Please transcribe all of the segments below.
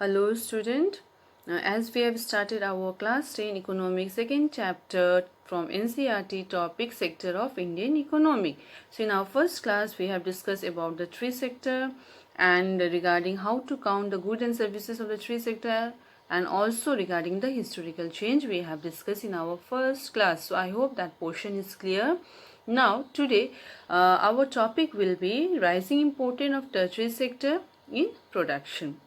Hello student, as we have started our class 10 economics second chapter from NCERT topic sector of Indian economy. So in our first class we have discussed about the three sector and regarding how to count the goods and services of the three sector, and also regarding the historical change we have discussed in our first class. So I hope that portion is clear. Now today our topic will be rising importance of tertiary sector in production.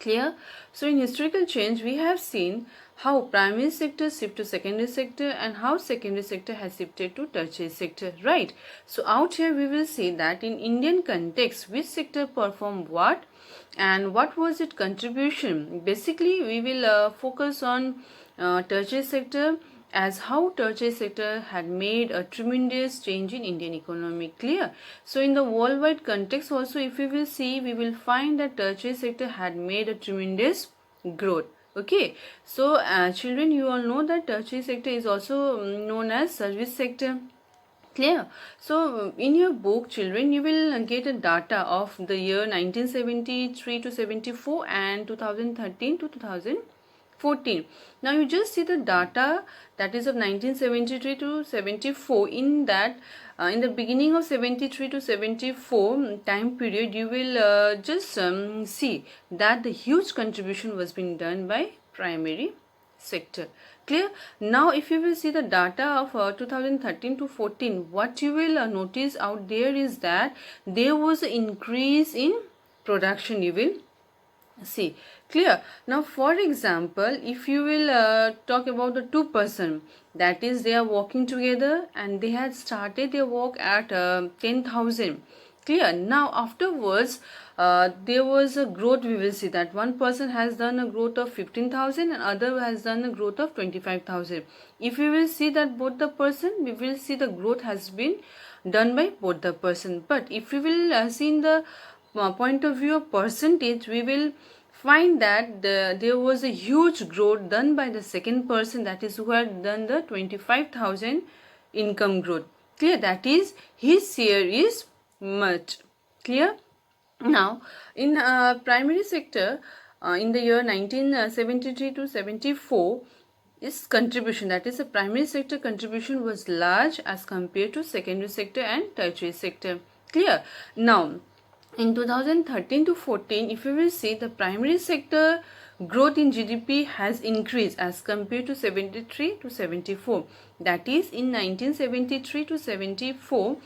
Clear? So in historical change we have seen how primary sector shift to secondary sector and how secondary sector has shifted to tertiary sector, right? So out here we will see that in Indian context which sector performed what and what was its contribution. Basically we will focus on tertiary sector, as how tertiary sector had made a tremendous change in Indian economy. Clear? So in the worldwide context also, if we will see, we will find that tertiary sector had made a tremendous growth. Okay, so children, you all know that tertiary sector is also known as service sector. Clear? So in your book, children, you will get a data of the year 1973 to 74 and 2013 to 2014. Now you just see the data that is of 1973 to 74. In that, in the beginning of 73 to 74 time period, you will just see that the huge contribution was being done by primary sector. Clear? Now if you will see the data of 2013 to 14, what you will notice out there is that there was an increase in production. You will see. Clear? Now for example, if you will talk about the two person, that is they are working together and they had started their work at 10,000. Clear? Now afterwards there was a growth. We will see that one person has done a growth of 15,000 and other has done a growth of 25,000. If we will see that both the person, we will see the growth has been done by both the person. But if we will see in the point of view of percentage, we will find that there was a huge growth done by the second person, that is who had done the 25,000 income growth. Clear? That is his share is much. Clear? Now in primary sector in the year 1973 to 74, its contribution, that is the primary sector contribution, was large as compared to secondary sector and tertiary sector. Clear? Now in 2013 to 14, if you will see, the primary sector growth in GDP has increased as compared to 73 to 74. That is in 1973 to 74,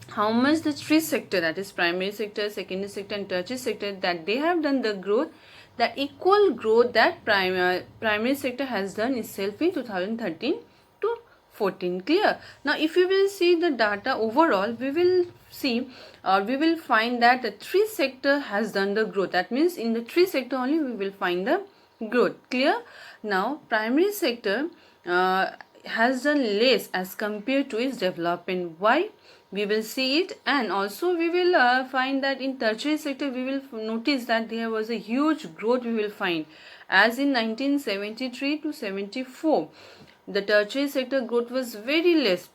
how much the three sector, that is primary sector, secondary sector and tertiary sector, that they have done the growth, the equal growth that primary sector has done itself in 2013 to 14. Clear? Now if you will see the data overall, we will see we will find that the three sector has done the growth. That means in the three sector only we will find the growth. Clear? Now primary sector has done less as compared to its development. Why? We will see it, and also we will find that in tertiary sector we will notice that there was a huge growth. We will find as in 1973 to 74 the tertiary sector growth was very less,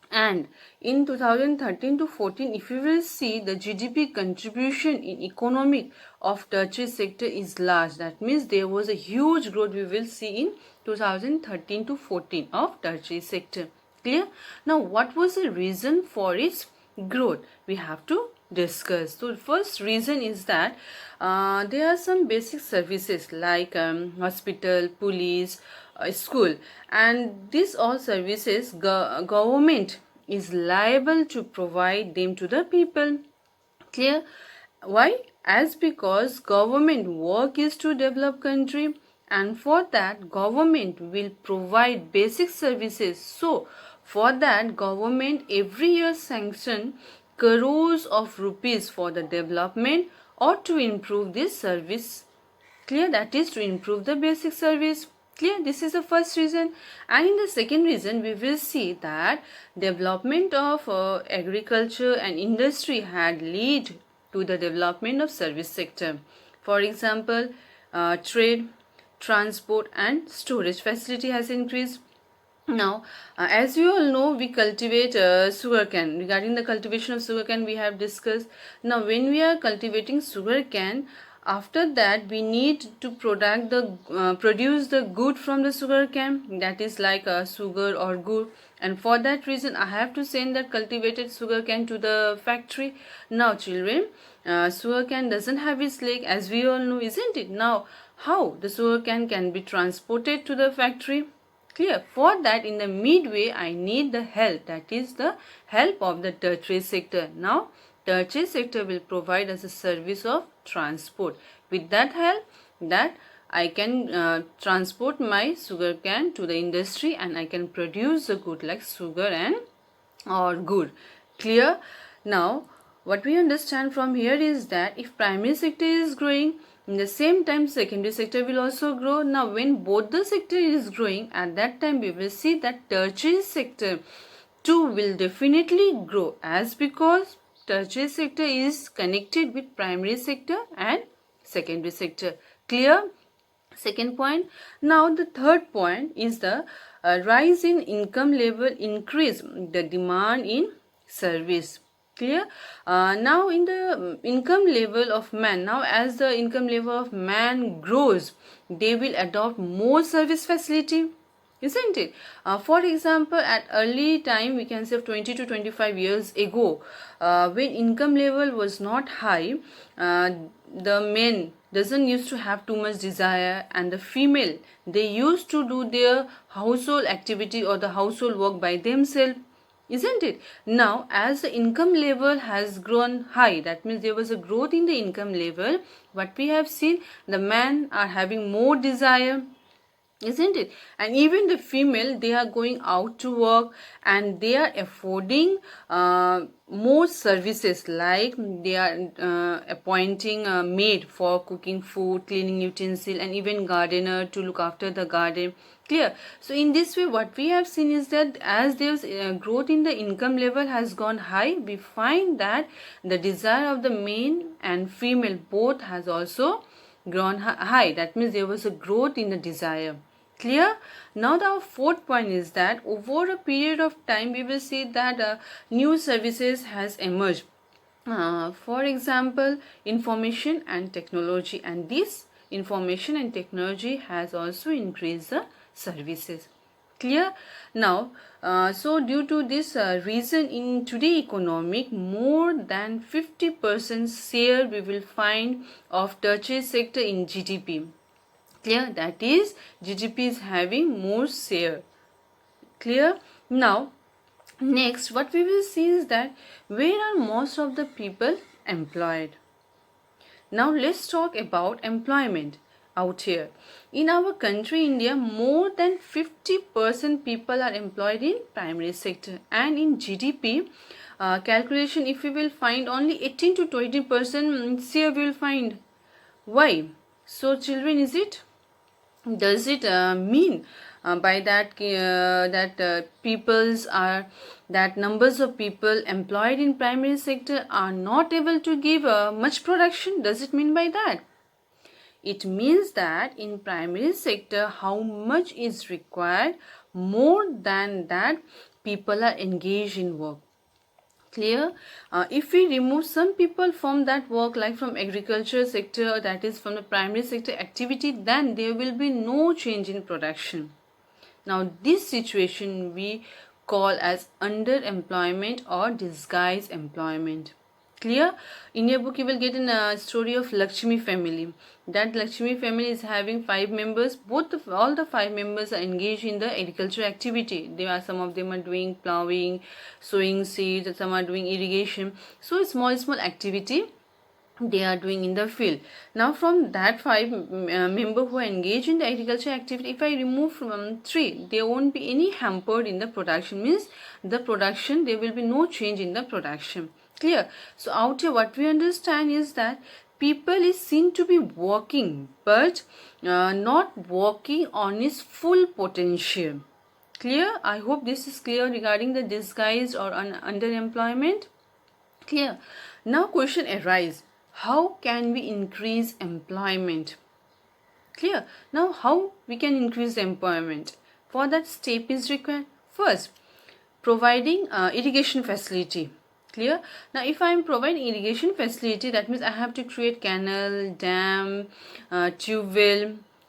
and in 2013 to 14, if you will see, the GDP contribution in economic of tertiary sector is large. That means there was a huge growth we will see in 2013 to 14 of tertiary sector. Clear? Now what was the reason for its growth? We have to discuss. So first reason is that there are some basic services like hospital, police, school, and these all services government is liable to provide them to the people. Clear? Why? As because government work is to develop country, and for that government will provide basic services. So for that government every year sanction crores of rupees for the development or to improve this service. Clear? That is to improve the basic service. Clear? This is the first reason. And in the second reason, we will see that development of agriculture and industry had led to the development of service sector. For example, trade, transport and storage facility has increased. Now, as you all know, we cultivate sugarcane. Regarding the cultivation of sugarcane, we have discussed. Now, when we are cultivating sugarcane, After that, we need to produce the good from the sugar cane, that is like sugar or gur. And for that reason, I have to send that cultivated sugar cane to the factory. Now, children, sugar cane doesn't have its leg, as we all know, isn't it? Now, how the sugar cane can be transported to the factory? Clear? For that, in the midway, I need the help, that is the help of the tertiary sector. Now, tertiary sector will provide us a service of transport. With that help, that I can transport my sugar cane to the industry and I can produce a good like sugar and or good. Clear? Now, what we understand from here is that if primary sector is growing, in the same time secondary sector will also grow. Now, when both the sector is growing, at that time we will see that tertiary sector too will definitely grow, as because tertiary sector is connected with primary sector and secondary sector. Clear? Second point. Now the third point is the rise in income level increase the demand in service. Clear? Now in the income level of man, now as the income level of man grows, they will adopt more service facility, isn't it? For example, at early time, we can say 20 to 25 years ago, when income level was not high, the men doesn't used to have too much desire, and the female, they used to do their household activity or the household work by themselves, isn't it? Now, as the income level has grown high, that means there was a growth in the income level, what we have seen, the men are having more desire, isn't it? And even the female, they are going out to work and they are affording more services, like they are appointing a maid for cooking food, cleaning utensil, and even gardener to look after the garden. Clear? So in this way, what we have seen is that as there's growth in the income level has gone high, we find that the desire of the male and female both has also grown high. That means there was a growth in the desire. Clear? Now the fourth point is that over a period of time we will see that new services has emerged. For example, information and technology, and this information and technology has also increased the services. Clear? Now, so due to this reason, in today economic, more than 50% share we will find of tertiary sector in GDP. Clear? That is, GDP is having more share. Clear? Now, next what we will see is that where are most of the people employed? Now let's talk about employment out here. In our country India, more than 50% people are employed in primary sector, and in GDP calculation, if we will find only 18 to 20% share we will find. Why? So children, does it mean by that that numbers of people employed in primary sector are not able to give much production? Does it mean by that? It means that in primary sector, how much is required, more than that people are engaged in work. Clear? If we remove some people from that work, like from agriculture sector, that is from the primary sector activity, then there will be no change in production. Now this situation we call as underemployment or disguised employment. Clear? In your book you will get a story of Lakshmi family. That Lakshmi family is having 5 members. All the 5 members are engaged in the agriculture activity. Some of them are doing plowing, sowing seeds, some are doing irrigation. So small activity they are doing in the field. Now from that 5 members who are engaged in the agriculture activity, if I remove from 3, there won't be any hampered in the production. Means the production, there will be no change in the production. Clear? So out here what we understand is that people is seen to be working, but not working on its full potential. Clear? I hope this is clear regarding the disguised or underemployment. Clear? Now question arises, how can we increase employment? Clear? Now how we can increase employment? For that step is required. First, providing irrigation facility. Clear? Now if I am providing irrigation facility, that means I have to create canal, dam, tube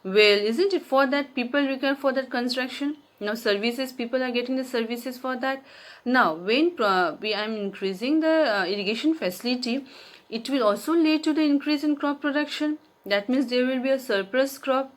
well, isn't it? For that people require for that construction. Now services, people are getting the services for that. Now when I am increasing the irrigation facility, it will also lead to the increase in crop production. That means there will be a surplus crop.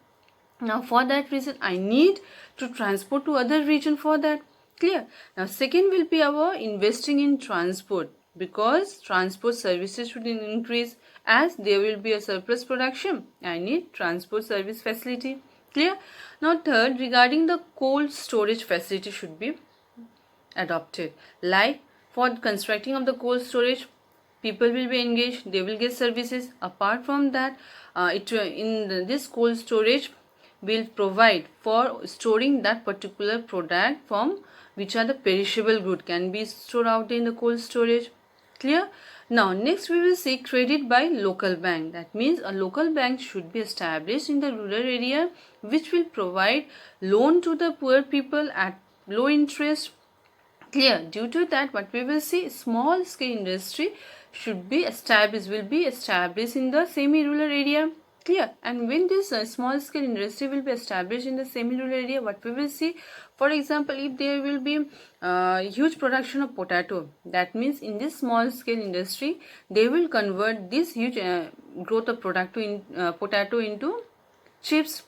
Now for that reason I need to transport to other region for that. Clear? Now second will be our investing in transport, because transport services should increase as there will be a surplus production. I need transport service facility. Clear? Now third, regarding the cold storage facility should be adopted. Like for constructing of the cold storage, people will be engaged, they will get services. Apart from that, this cold storage will provide for storing that particular product from which are the perishable good can be stored out in the cold storage. Clear? Now next we will see credit by local bank. That means a local bank should be established in the rural area which will provide loan to the poor people at low interest. Clear? Due to that, what we will see, small scale industry should be established, will be established in the semi-rural area. Clear? And when this small scale industry will be established in the semi-rural area, what we will see, for example, if there will be huge production of potato, that means in this small scale industry, they will convert this huge growth of potato into chips.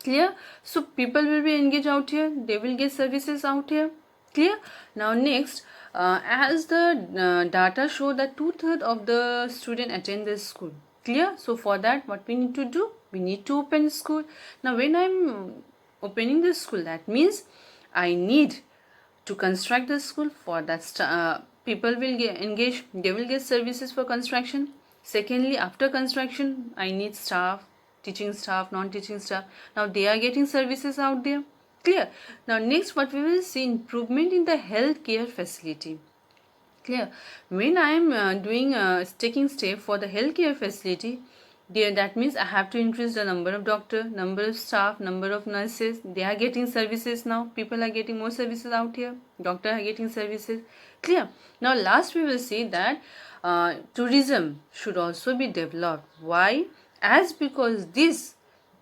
Clear? So people will be engaged out here, they will get services out here. Clear? Now next, as the data show that 2/3 of the student attend this school. Clear? So for that, what we need to do? We need to open school. Now when I'm opening the school, that means I need to construct the school. For that, people will get engaged, they will get services for construction. Secondly, after construction, I need staff, teaching staff, non-teaching staff. Now they are getting services out there. Clear? Now next, what we will see, improvement in the healthcare facility. Clear? When I am taking step for the healthcare facility, that means I have to increase the number of doctor, number of staff, number of nurses. They are getting services now. People are getting more services out here. Doctor are getting services. Clear? Now last we will see that tourism should also be developed. Why? As because this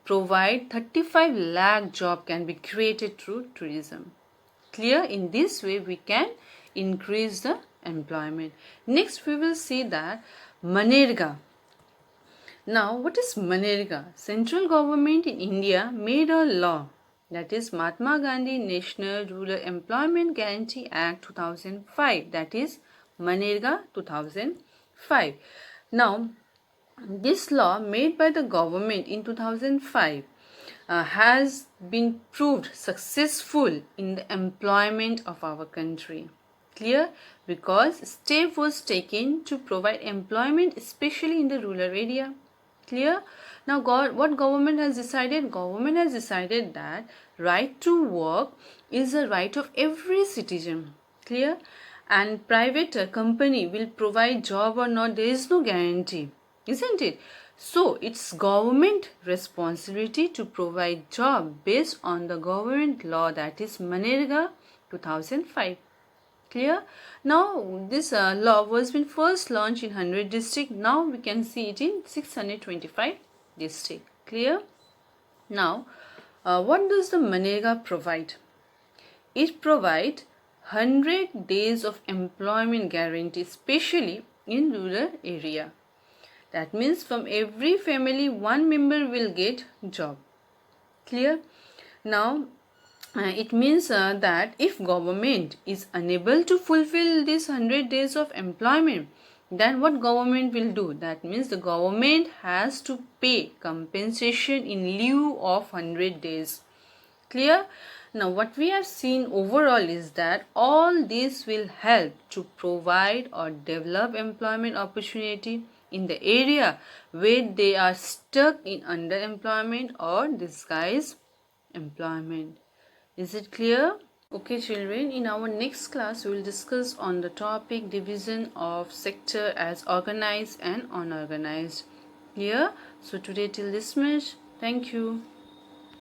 provide 35 lakh job can be created through tourism. Clear? In this way we can increase the employment. Next we will see that Manrega. Now what is Manrega? Central government in India made a law, that is Mahatma Gandhi National Rural Employment Guarantee Act 2005, that is Manrega 2005. Now this law made by the government in 2005 has been proved successful in the employment of our country. Clear? Because step was taken to provide employment, especially in the rural area. Clear? Now what government has decided? Government has decided that right to work is a right of every citizen. Clear? And private company will provide job or not, there is no guarantee, isn't it? So it's government responsibility to provide job based on the government law, that is Manrega 2005. Clear? Now this law was been first launched in 100 district. Now we can see it in 625 district. Clear? Now what does the Manrega provide? It provides 100 days of employment guarantee, especially in rural area. That means from every family one member will get job. Clear? Now it means that if government is unable to fulfill this 100 days of employment, then what government will do? That means the government has to pay compensation in lieu of 100 days. Clear? Now what we have seen overall is that all this will help to provide or develop employment opportunity in the area where they are stuck in underemployment or disguised employment. Is it clear? Okay children, in our next class we will discuss on the topic division of sector as organized and unorganized. Clear? So today till this much. Thank you.